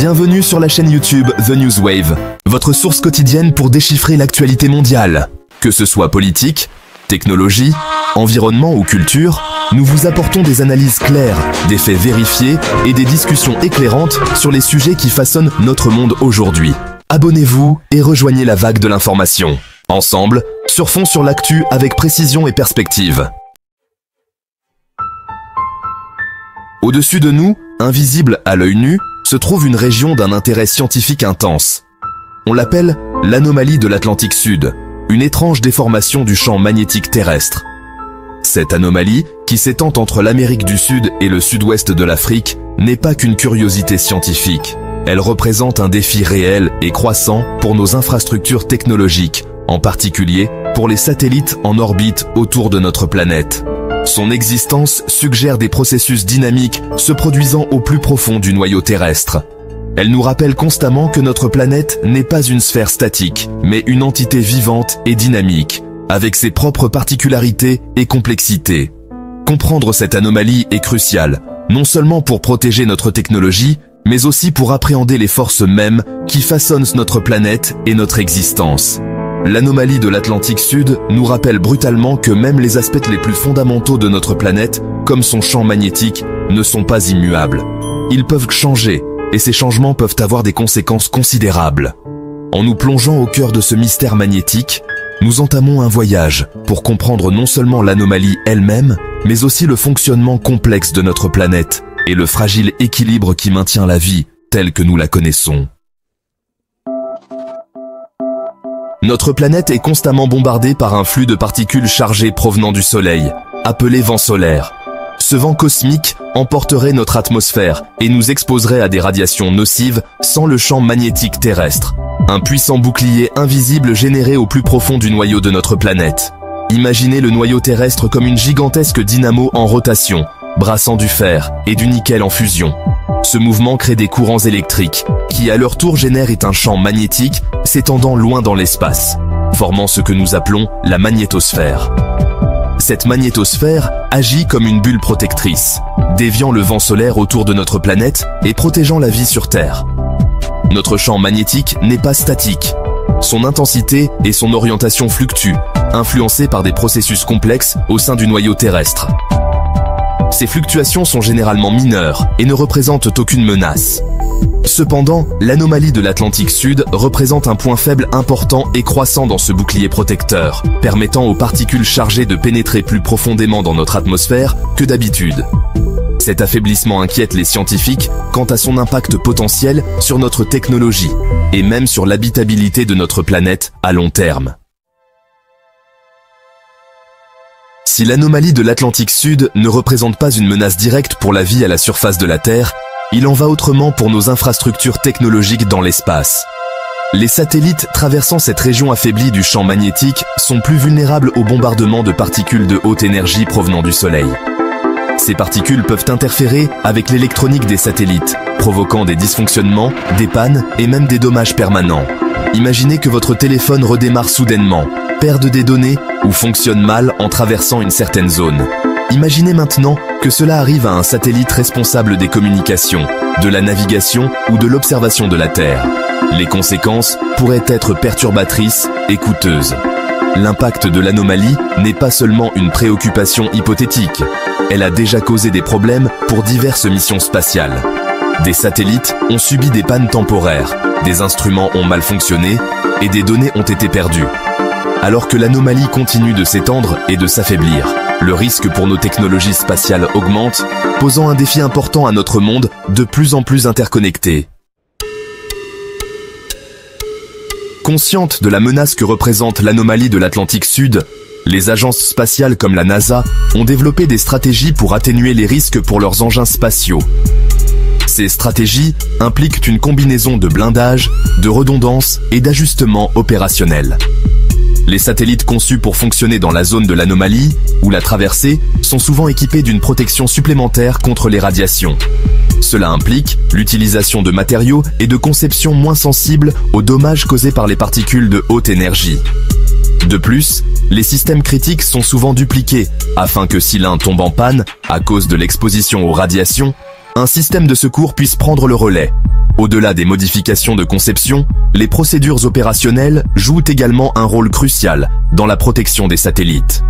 Bienvenue sur la chaîne YouTube The News Wave, votre source quotidienne pour déchiffrer l'actualité mondiale. Que ce soit politique, technologie, environnement ou culture, nous vous apportons des analyses claires, des faits vérifiés et des discussions éclairantes sur les sujets qui façonnent notre monde aujourd'hui. Abonnez-vous et rejoignez la vague de l'information. Ensemble, surfons sur l'actu avec précision et perspective. Au-dessus de nous, invisible à l'œil nu, se trouve une région d'un intérêt scientifique intense. On l'appelle l'anomalie de l'Atlantique Sud, une étrange déformation du champ magnétique terrestre. Cette anomalie, qui s'étend entre l'Amérique du Sud et le sud-ouest de l'Afrique, n'est pas qu'une curiosité scientifique. Elle représente un défi réel et croissant pour nos infrastructures technologiques, en particulier pour les satellites en orbite autour de notre planète. Son existence suggère des processus dynamiques se produisant au plus profond du noyau terrestre. Elle nous rappelle constamment que notre planète n'est pas une sphère statique, mais une entité vivante et dynamique, avec ses propres particularités et complexités. Comprendre cette anomalie est crucial, non seulement pour protéger notre technologie, mais aussi pour appréhender les forces mêmes qui façonnent notre planète et notre existence. L'anomalie de l'Atlantique Sud nous rappelle brutalement que même les aspects les plus fondamentaux de notre planète, comme son champ magnétique, ne sont pas immuables. Ils peuvent changer, et ces changements peuvent avoir des conséquences considérables. En nous plongeant au cœur de ce mystère magnétique, nous entamons un voyage pour comprendre non seulement l'anomalie elle-même, mais aussi le fonctionnement complexe de notre planète et le fragile équilibre qui maintient la vie telle que nous la connaissons. Notre planète est constamment bombardée par un flux de particules chargées provenant du Soleil, appelé vent solaire. Ce vent cosmique emporterait notre atmosphère et nous exposerait à des radiations nocives sans le champ magnétique terrestre. Un puissant bouclier invisible généré au plus profond du noyau de notre planète. Imaginez le noyau terrestre comme une gigantesque dynamo en rotation, brassant du fer et du nickel en fusion. Ce mouvement crée des courants électriques, qui à leur tour génèrent un champ magnétique s'étendant loin dans l'espace, formant ce que nous appelons la magnétosphère. Cette magnétosphère agit comme une bulle protectrice, déviant le vent solaire autour de notre planète et protégeant la vie sur Terre. Notre champ magnétique n'est pas statique. Son intensité et son orientation fluctuent, influencées par des processus complexes au sein du noyau terrestre. Ces fluctuations sont généralement mineures et ne représentent aucune menace. Cependant, l'anomalie de l'Atlantique Sud représente un point faible important et croissant dans ce bouclier protecteur, permettant aux particules chargées de pénétrer plus profondément dans notre atmosphère que d'habitude. Cet affaiblissement inquiète les scientifiques quant à son impact potentiel sur notre technologie et même sur l'habitabilité de notre planète à long terme. Si l'anomalie de l'Atlantique Sud ne représente pas une menace directe pour la vie à la surface de la Terre, il en va autrement pour nos infrastructures technologiques dans l'espace. Les satellites traversant cette région affaiblie du champ magnétique sont plus vulnérables au bombardement de particules de haute énergie provenant du Soleil. Ces particules peuvent interférer avec l'électronique des satellites, provoquant des dysfonctionnements, des pannes et même des dommages permanents. Imaginez que votre téléphone redémarre soudainement, perde des données ou fonctionne mal en traversant une certaine zone. Imaginez maintenant que cela arrive à un satellite responsable des communications, de la navigation ou de l'observation de la Terre. Les conséquences pourraient être perturbatrices et coûteuses. L'impact de l'anomalie n'est pas seulement une préoccupation hypothétique. Elle a déjà causé des problèmes pour diverses missions spatiales. Des satellites ont subi des pannes temporaires, des instruments ont mal fonctionné et des données ont été perdues. Alors que l'anomalie continue de s'étendre et de s'affaiblir, le risque pour nos technologies spatiales augmente, posant un défi important à notre monde de plus en plus interconnecté. Conscientes de la menace que représente l'anomalie de l'Atlantique Sud, les agences spatiales comme la NASA ont développé des stratégies pour atténuer les risques pour leurs engins spatiaux. Ces stratégies impliquent une combinaison de blindage, de redondance et d'ajustements opérationnels. Les satellites conçus pour fonctionner dans la zone de l'anomalie ou la traversée sont souvent équipés d'une protection supplémentaire contre les radiations. Cela implique l'utilisation de matériaux et de conceptions moins sensibles aux dommages causés par les particules de haute énergie. De plus, les systèmes critiques sont souvent dupliqués afin que si l'un tombe en panne à cause de l'exposition aux radiations, un système de secours puisse prendre le relais. Au-delà des modifications de conception, les procédures opérationnelles jouent également un rôle crucial dans la protection des satellites.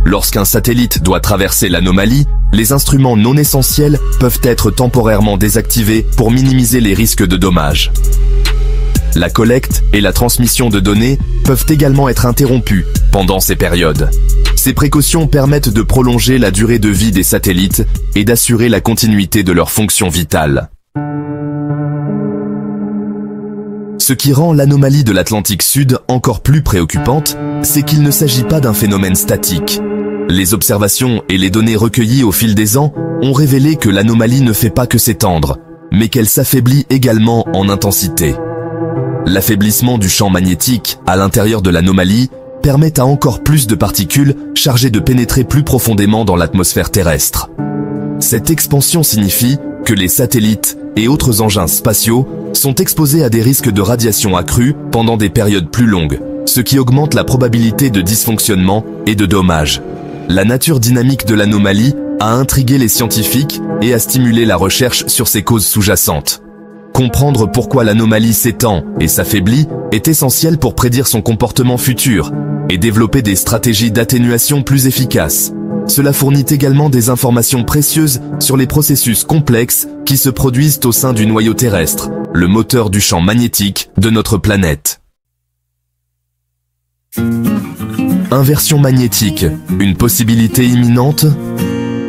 Lorsqu'un satellite doit traverser l'anomalie, les instruments non essentiels peuvent être temporairement désactivés pour minimiser les risques de dommages. La collecte et la transmission de données peuvent également être interrompues pendant ces périodes. Ces précautions permettent de prolonger la durée de vie des satellites et d'assurer la continuité de leurs fonctions vitales. Ce qui rend l'anomalie de l'Atlantique Sud encore plus préoccupante, c'est qu'il ne s'agit pas d'un phénomène statique. Les observations et les données recueillies au fil des ans ont révélé que l'anomalie ne fait pas que s'étendre, mais qu'elle s'affaiblit également en intensité. L'affaiblissement du champ magnétique à l'intérieur de l'anomalie permet à encore plus de particules chargées de pénétrer plus profondément dans l'atmosphère terrestre. Cette expansion signifie que les satellites et autres engins spatiaux sont exposés à des risques de radiation accrus pendant des périodes plus longues, ce qui augmente la probabilité de dysfonctionnement et de dommages. La nature dynamique de l'anomalie a intrigué les scientifiques et a stimulé la recherche sur ses causes sous-jacentes. Comprendre pourquoi l'anomalie s'étend et s'affaiblit est essentiel pour prédire son comportement futur et développer des stratégies d'atténuation plus efficaces. Cela fournit également des informations précieuses sur les processus complexes qui se produisent au sein du noyau terrestre, le moteur du champ magnétique de notre planète. Inversion magnétique, une possibilité imminente ?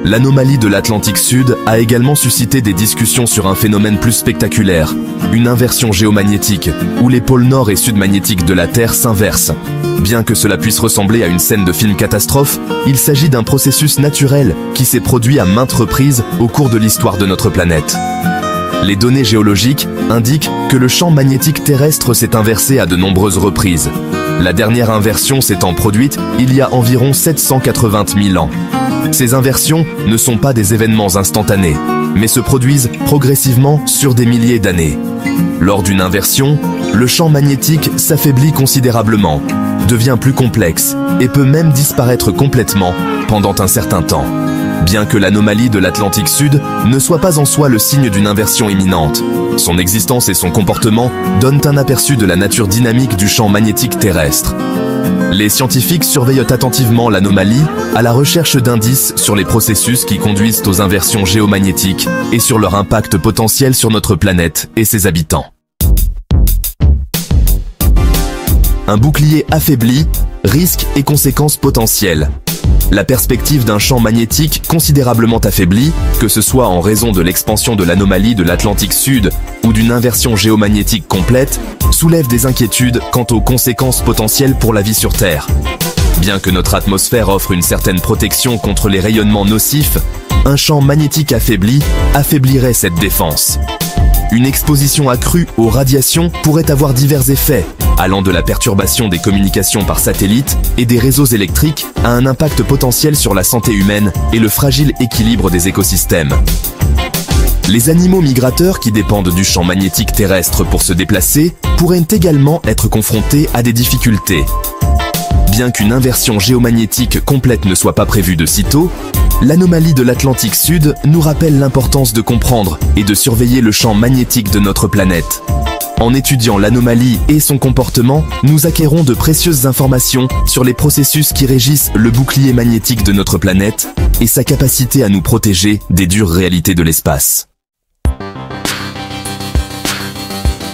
L'anomalie de l'Atlantique Sud a également suscité des discussions sur un phénomène plus spectaculaire, une inversion géomagnétique, où les pôles nord et sud magnétiques de la Terre s'inversent. Bien que cela puisse ressembler à une scène de film catastrophe, il s'agit d'un processus naturel qui s'est produit à maintes reprises au cours de l'histoire de notre planète. Les données géologiques indiquent que le champ magnétique terrestre s'est inversé à de nombreuses reprises. La dernière inversion s'étant produite il y a environ 780 000 ans. Ces inversions ne sont pas des événements instantanés, mais se produisent progressivement sur des milliers d'années. Lors d'une inversion, le champ magnétique s'affaiblit considérablement, devient plus complexe et peut même disparaître complètement pendant un certain temps. Bien que l'anomalie de l'Atlantique Sud ne soit pas en soi le signe d'une inversion imminente, son existence et son comportement donnent un aperçu de la nature dynamique du champ magnétique terrestre. Les scientifiques surveillent attentivement l'anomalie à la recherche d'indices sur les processus qui conduisent aux inversions géomagnétiques et sur leur impact potentiel sur notre planète et ses habitants. Un bouclier affaibli, risques et conséquences potentielles. La perspective d'un champ magnétique considérablement affaibli, que ce soit en raison de l'expansion de l'anomalie de l'Atlantique Sud ou d'une inversion géomagnétique complète, soulève des inquiétudes quant aux conséquences potentielles pour la vie sur Terre. Bien que notre atmosphère offre une certaine protection contre les rayonnements nocifs, un champ magnétique affaibli affaiblirait cette défense. Une exposition accrue aux radiations pourrait avoir divers effets, allant de la perturbation des communications par satellite et des réseaux électriques à un impact potentiel sur la santé humaine et le fragile équilibre des écosystèmes. Les animaux migrateurs qui dépendent du champ magnétique terrestre pour se déplacer pourraient également être confrontés à des difficultés. Bien qu'une inversion géomagnétique complète ne soit pas prévue de sitôt, l'anomalie de l'Atlantique Sud nous rappelle l'importance de comprendre et de surveiller le champ magnétique de notre planète. En étudiant l'anomalie et son comportement, nous acquérons de précieuses informations sur les processus qui régissent le bouclier magnétique de notre planète et sa capacité à nous protéger des dures réalités de l'espace.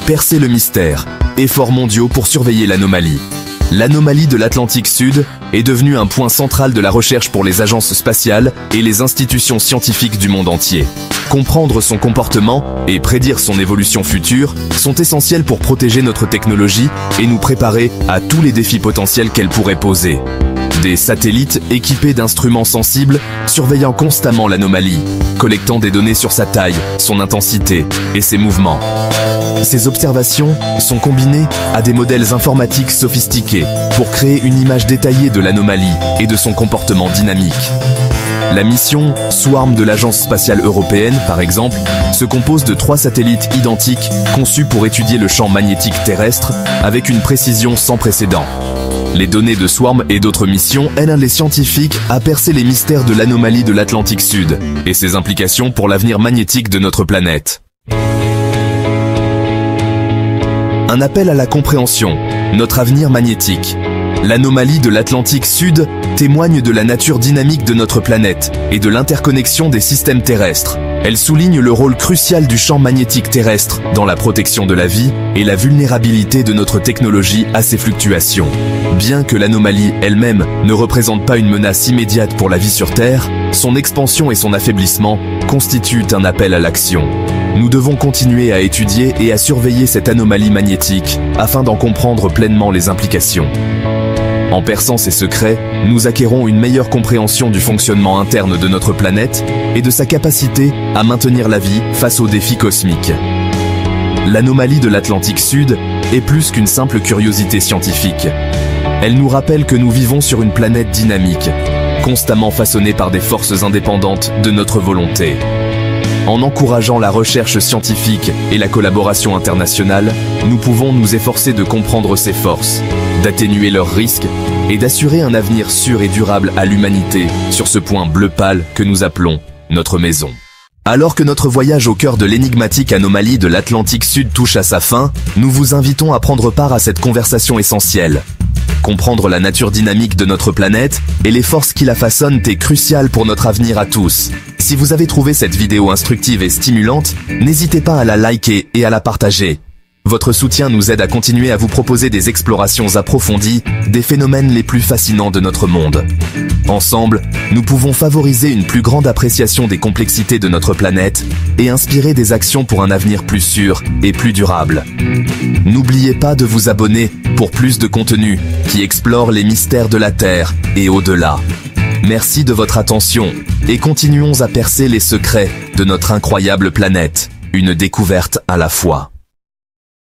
Percer le mystère. Efforts mondiaux pour surveiller l'anomalie. L'anomalie de l'Atlantique Sud est devenue un point central de la recherche pour les agences spatiales et les institutions scientifiques du monde entier. Comprendre son comportement et prédire son évolution future sont essentiels pour protéger notre technologie et nous préparer à tous les défis potentiels qu'elle pourrait poser. Des satellites équipés d'instruments sensibles surveillant constamment l'anomalie, collectant des données sur sa taille, son intensité et ses mouvements. Ces observations sont combinées à des modèles informatiques sophistiqués pour créer une image détaillée de l'anomalie et de son comportement dynamique. La mission Swarm de l'Agence spatiale européenne, par exemple, se compose de 3 satellites identiques conçus pour étudier le champ magnétique terrestre avec une précision sans précédent. Les données de Swarm et d'autres missions aident les scientifiques à percer les mystères de l'anomalie de l'Atlantique Sud et ses implications pour l'avenir magnétique de notre planète. Un appel à la compréhension, notre avenir magnétique. L'anomalie de l'Atlantique Sud témoigne de la nature dynamique de notre planète et de l'interconnexion des systèmes terrestres. Elle souligne le rôle crucial du champ magnétique terrestre dans la protection de la vie et la vulnérabilité de notre technologie à ces fluctuations. Bien que l'anomalie elle-même ne représente pas une menace immédiate pour la vie sur Terre, son expansion et son affaiblissement constituent un appel à l'action. Nous devons continuer à étudier et à surveiller cette anomalie magnétique afin d'en comprendre pleinement les implications. En perçant ces secrets, nous acquérons une meilleure compréhension du fonctionnement interne de notre planète et de sa capacité à maintenir la vie face aux défis cosmiques. L'anomalie de l'Atlantique Sud est plus qu'une simple curiosité scientifique. Elle nous rappelle que nous vivons sur une planète dynamique, constamment façonnée par des forces indépendantes de notre volonté. En encourageant la recherche scientifique et la collaboration internationale, nous pouvons nous efforcer de comprendre ces forces, d'atténuer leurs risques et d'assurer un avenir sûr et durable à l'humanité sur ce point bleu pâle que nous appelons notre maison. Alors que notre voyage au cœur de l'énigmatique anomalie de l'Atlantique Sud touche à sa fin, nous vous invitons à prendre part à cette conversation essentielle. Comprendre la nature dynamique de notre planète et les forces qui la façonnent est crucial pour notre avenir à tous. Si vous avez trouvé cette vidéo instructive et stimulante, n'hésitez pas à la liker et à la partager. Votre soutien nous aide à continuer à vous proposer des explorations approfondies des phénomènes les plus fascinants de notre monde. Ensemble, nous pouvons favoriser une plus grande appréciation des complexités de notre planète et inspirer des actions pour un avenir plus sûr et plus durable. N'oubliez pas de vous abonner pour plus de contenu qui explore les mystères de la Terre et au-delà. Merci de votre attention et continuons à percer les secrets de notre incroyable planète, une découverte à la fois.